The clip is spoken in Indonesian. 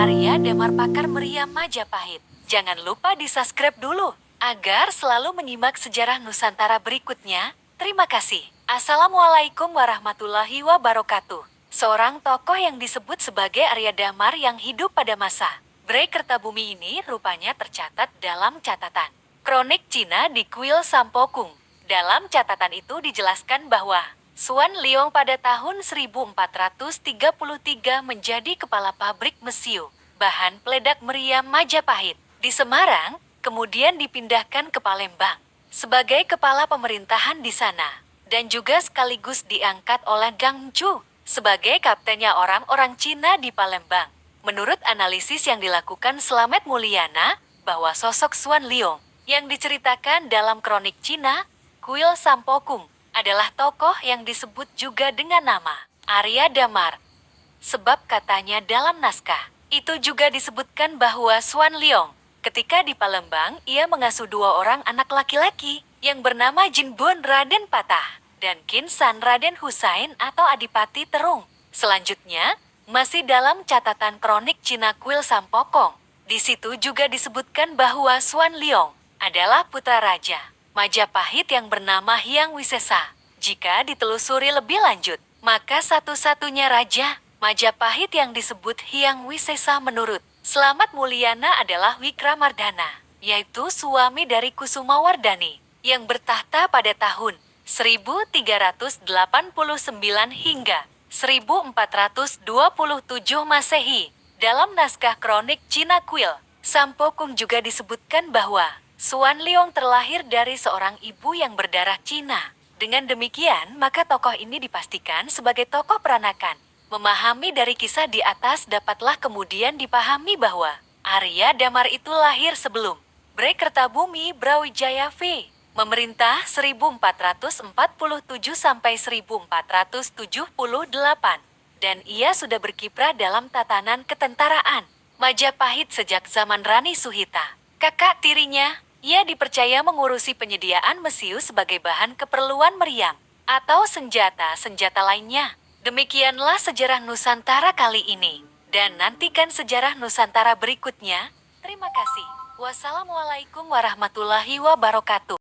Arya Damar pakar meriam Majapahit. Jangan lupa di-subscribe dulu, agar selalu menyimak sejarah Nusantara berikutnya. Terima kasih. Assalamualaikum warahmatullahi wabarakatuh. Seorang tokoh yang disebut sebagai Arya Damar yang hidup pada masa Bre Kertabumi ini rupanya tercatat dalam catatan Kronik Cina di Kuil Sampokong. Dalam catatan itu dijelaskan bahwa Suan Liong pada tahun 1433 menjadi kepala pabrik mesiu, bahan peledak meriam Majapahit, di Semarang, kemudian dipindahkan ke Palembang sebagai kepala pemerintahan di sana, dan juga sekaligus diangkat oleh Gang Chu sebagai kaptennya orang-orang Cina di Palembang. Menurut analisis yang dilakukan Slamet Mulyana, bahwa sosok Suan Liong yang diceritakan dalam kronik Cina, Kuil Sampokong, adalah tokoh yang disebut juga dengan nama Arya Damar. Sebab katanya dalam naskah, itu juga disebutkan bahwa Suan Liong, ketika di Palembang, ia mengasuh 2 orang anak laki-laki, yang bernama Jinbun Raden Patah, dan Kinsan Raden Husain atau Adipati Terung. Selanjutnya, masih dalam catatan kronik Cina Kuil Sampokong, di situ juga disebutkan bahwa Suan Liong adalah putra raja Majapahit yang bernama Hyang Wisesa. Jika ditelusuri lebih lanjut, maka satu-satunya raja Majapahit yang disebut Hyang Wisesa menurut Slamet Mulyana adalah Wikramardana, yaitu suami dari Kusumawardhani, yang bertahta pada tahun 1389 hingga 1427 Masehi. Dalam naskah kronik Cina Kuil Sampokong juga disebutkan bahwa Suan Liong terlahir dari seorang ibu yang berdarah Cina. Dengan demikian, maka tokoh ini dipastikan sebagai tokoh peranakan. Memahami dari kisah di atas dapatlah kemudian dipahami bahwa Arya Damar itu lahir sebelum Bre Kertabumi Brawijaya V memerintah 1447 sampai 1478, dan ia sudah berkiprah dalam tatanan ketentaraan Majapahit sejak zaman Rani Suhita, kakak tirinya. Ia dipercaya mengurusi penyediaan mesiu sebagai bahan keperluan meriam atau senjata-senjata lainnya. Demikianlah sejarah Nusantara kali ini, dan nantikan sejarah Nusantara berikutnya. Terima kasih. Wassalamualaikum warahmatullahi wabarakatuh.